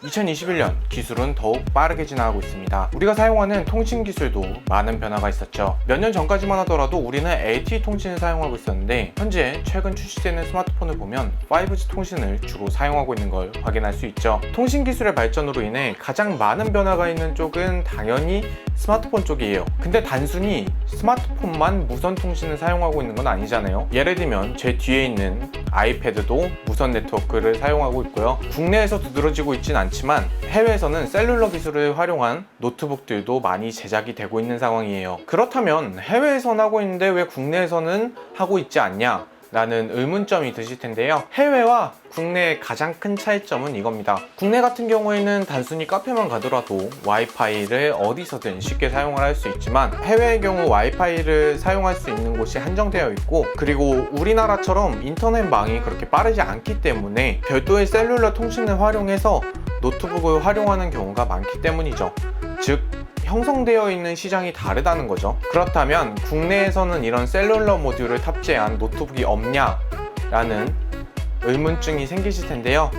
2021년 기술은 더욱 빠르게 진화하고 있습니다. 우리가 사용하는 통신 기술도 많은 변화가 있었죠. 몇 년 전까지만 하더라도 우리는 LTE 통신을 사용하고 있었는데 현재 최근 출시되는 스마트폰을 보면 5G 통신을 주로 사용하고 있는 걸 확인할 수 있죠. 통신 기술의 발전으로 인해 가장 많은 변화가 있는 쪽은 당연히 스마트폰 쪽이에요. 근데 단순히 스마트폰만 무선 통신을 사용하고 있는 건 아니잖아요. 예를 들면 제 뒤에 있는 아이패드도 무선 네트워크를 사용하고 있고요. 국내에서 두드러지고 있진 않지만 해외에서는 셀룰러 기술을 활용한 노트북들도 많이 제작이 되고 있는 상황이에요. 그렇다면 해외에서는 하고 있는데 왜 국내에서는 하고 있지 않냐? 라는 의문점이 드실 텐데요. 해외와 국내의 가장 큰 차이점은 이겁니다. 국내 같은 경우에는 단순히 카페만 가더라도 와이파이를 어디서든 쉽게 사용을 할 수 있지만 해외의 경우 와이파이를 사용할 수 있는 곳이 한정되어 있고, 그리고 우리나라처럼 인터넷망이 그렇게 빠르지 않기 때문에 별도의 셀룰러 통신을 활용해서 노트북을 활용하는 경우가 많기 때문이죠. 즉 형성되어 있는 시장이 다르다는 거죠. 그렇다면 국내에서는 이런 셀룰러 모듈을 탑재한 노트북이 없냐? 라는 의문증이 생기실 텐데요.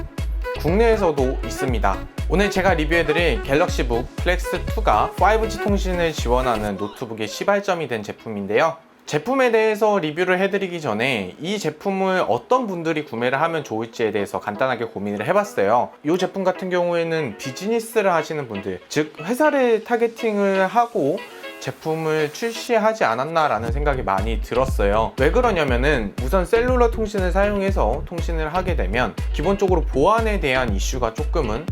국내에서도 있습니다. 오늘 제가 리뷰해드릴 갤럭시북 플렉스2가 5G 통신을 지원하는 노트북의 시발점이 된 제품인데요. 제품에 대해서 리뷰를 해드리기 전에 이 제품을 어떤 분들이 구매를 하면 좋을지에 대해서 간단하게 고민을 해봤어요. 이 제품 같은 경우에는 비즈니스를 하시는 분들, 즉 회사를 타겟팅을 하고 제품을 출시하지 않았나 라는 생각이 많이 들었어요. 왜 그러냐면은 우선 셀룰러 통신을 사용해서 통신을 하게 되면 기본적으로 보안에 대한 이슈가 조금은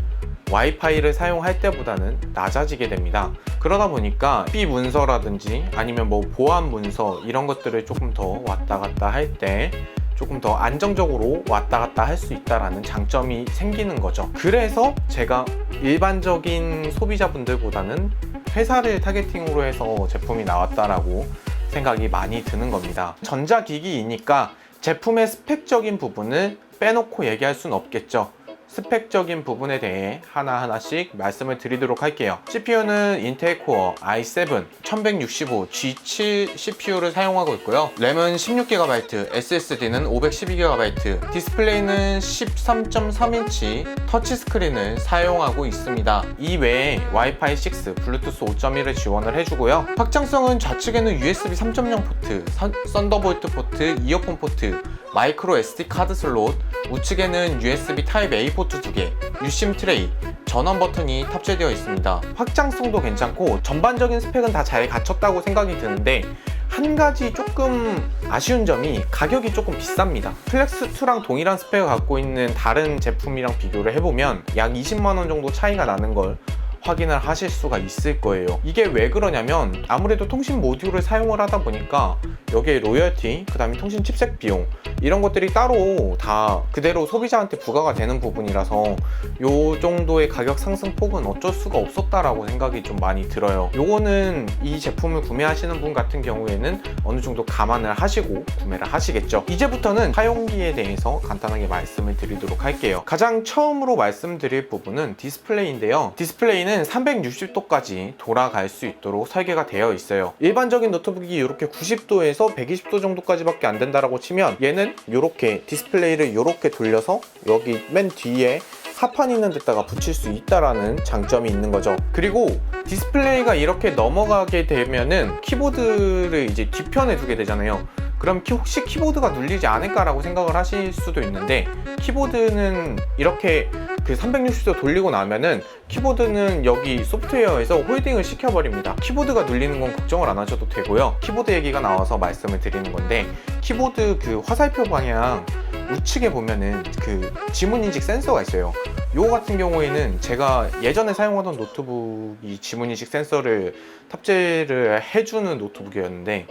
와이파이를 사용할 때보다는 낮아지게 됩니다. 그러다 보니까 B 문서라든지 아니면 뭐 보안 문서 이런 것들을 조금 더 왔다 갔다 할 때 조금 더 안정적으로 왔다 갔다 할 수 있다라는 장점이 생기는 거죠. 그래서 제가 일반적인 소비자분들보다는 회사를 타겟팅으로 해서 제품이 나왔다라고 생각이 많이 드는 겁니다. 전자기기이니까 제품의 스펙적인 부분을 빼놓고 얘기할 수는 없겠죠. 스펙적인 부분에 대해 하나하나씩 말씀을 드리도록 할게요. CPU는 인텔 코어 i7 1165 G7 CPU를 사용하고 있고요. 램은 16GB, SSD는 512GB, 디스플레이는 13.3인치 터치스크린을 사용하고 있습니다. 이외에 와이파이 6, 블루투스 5.1을 지원을 해주고요. 확장성은 좌측에는 USB 3.0 포트, 썬더볼트 포트, 이어폰 포트, 마이크로 SD 카드 슬롯, 우측에는 USB 타입 A 포트 2개, 유심 트레이, 전원 버튼이 탑재되어 있습니다. 확장성도 괜찮고 전반적인 스펙은 다 잘 갖췄다고 생각이 드는데 한 가지 조금 아쉬운 점이 가격이 조금 비쌉니다. 플렉스2랑 동일한 스펙을 갖고 있는 다른 제품이랑 비교를 해보면 약 20만원 정도 차이가 나는 걸 확인을 하실 수가 있을 거예요. 이게 왜 그러냐면 아무래도 통신 모듈을 사용을 하다 보니까 여기에 로열티, 그 다음에 통신 칩셋 비용 이런 것들이 따로 다 그대로 소비자한테 부과가 되는 부분이라서 요 정도의 가격 상승폭은 어쩔 수가 없었다라고 생각이 좀 많이 들어요. 요거는 이 제품을 구매하시는 분 같은 경우에는 어느 정도 감안을 하시고 구매를 하시겠죠. 이제부터는 사용기에 대해서 간단하게 말씀을 드리도록 할게요. 가장 처음으로 말씀드릴 부분은 디스플레이인데요. 디스플레이는 360도까지 돌아갈 수 있도록 설계가 되어 있어요. 일반적인 노트북이 이렇게 90도에서 120도 정도까지밖에 안 된다라고 치면 얘는 이렇게 디스플레이를 이렇게 돌려서 여기 맨 뒤에 하판 있는 데다가 붙일 수 있다라는 장점이 있는 거죠. 그리고 디스플레이가 이렇게 넘어가게 되면은 키보드를 이제 뒤편에 두게 되잖아요. 그럼 혹시 키보드가 눌리지 않을까라고 생각을 하실 수도 있는데 키보드는 이렇게 그 360도 돌리고 나면은 키보드는 여기 소프트웨어에서 홀딩을 시켜버립니다. 키보드가 눌리는 건 걱정을 안 하셔도 되고요. 키보드 얘기가 나와서 말씀을 드리는 건데 키보드 그 화살표 방향 우측에 보면은 그 지문인식 센서가 있어요. 요거 같은 경우에는 제가 예전에 사용하던 노트북이 지문인식 센서를 탑재를 해주는 노트북이었는데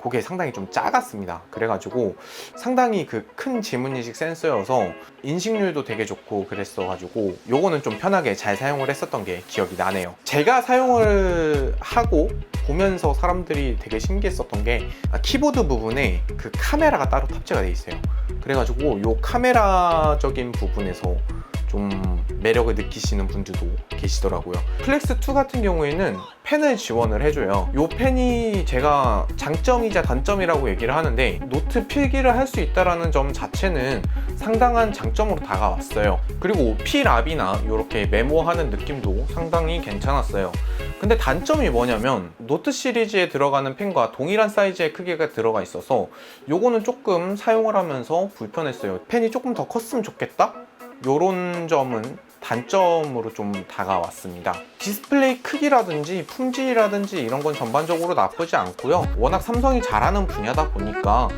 그게 상당히 좀 작았습니다. 그래가지고 상당히 그 큰 지문인식 센서여서 인식률도 되게 좋고 그랬어가지고 요거는 좀 편하게 잘 사용을 했었던 게 기억이 나네요. 제가 사용을 하고 보면서 사람들이 되게 신기했었던 게 키보드 부분에 그 카메라가 따로 탑재가 돼 있어요. 그래가지고 요 카메라적인 부분에서 좀 매력을 느끼시는 분들도 계시더라고요. 플렉스2 같은 경우에는 펜을 지원을 해줘요. 이 펜이 제가 장점이자 단점이라고 얘기를 하는데, 노트 필기를 할 수 있다는 점 자체는 상당한 장점으로 다가왔어요. 그리고 필압이나 이렇게 메모하는 느낌도 상당히 괜찮았어요. 근데 단점이 뭐냐면 노트 시리즈에 들어가는 펜과 동일한 사이즈의 크기가 들어가 있어서 요거는 조금 사용을 하면서 불편했어요. 펜이 조금 더 컸으면 좋겠다? 요런 점은 단점으로 좀 다가왔습니다. 디스플레이 크기라든지 품질이라든지 이런 건 전반적으로 나쁘지 않고요. 워낙 삼성이 잘하는 분야다 보니까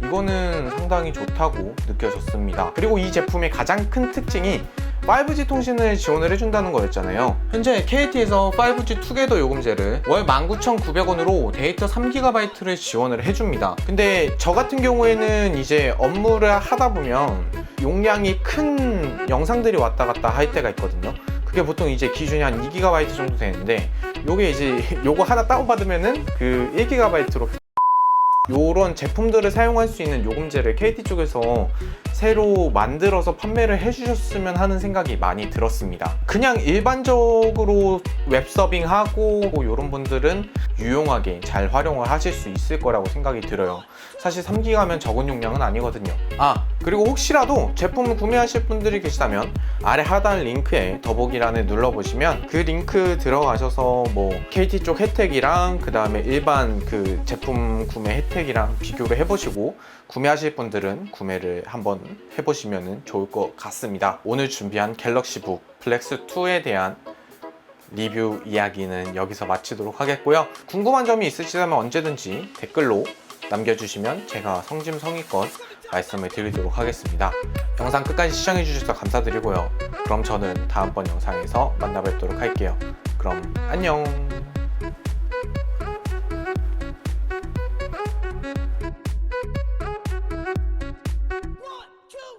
이거는 상당히 좋다고 느껴졌습니다. 그리고 이 제품의 가장 큰 특징이 5G 통신을 지원을 해준다는 거였잖아요. 현재 KT에서 5G 투게더 요금제를 월 19,900원으로 데이터 3GB를 지원을 해줍니다. 근데 저 같은 경우에는 이제 업무를 하다 보면 용량이 큰 영상들이 왔다 갔다 할 때가 있거든요. 그게 보통 이제 기준이 한 2GB 정도 되는데, 요게 이제 요거 하나 다운받으면은 그 1GB로 요런 제품들을 사용할 수 있는 요금제를 KT 쪽에서 새로 만들어서 판매를 해주셨으면 하는 생각이 많이 들었습니다. 그냥 일반적으로 웹서빙하고 이런 분들은 유용하게 잘 활용을 하실 수 있을 거라고 생각이 들어요. 사실 3기가면 적은 용량은 아니거든요. 그리고 혹시라도 제품을 구매하실 분들이 계시다면 아래 하단 링크에 더보기란을 눌러보시면 그 링크 들어가셔서 뭐 KT 쪽 혜택이랑 그 다음에 일반 그 제품 구매 혜택이랑 비교를 해보시고, 구매하실 분들은 구매를 한번 해보시면 좋을 것 같습니다. 오늘 준비한 갤럭시북 플렉스2에 대한 리뷰 이야기는 여기서 마치도록 하겠고요. 궁금한 점이 있으시다면 언제든지 댓글로 남겨주시면 제가 성심성의껏 말씀을 드리도록 하겠습니다. 영상 끝까지 시청해주셔서 감사드리고요. 그럼 저는 다음번 영상에서 만나 뵙도록 할게요. 그럼 안녕.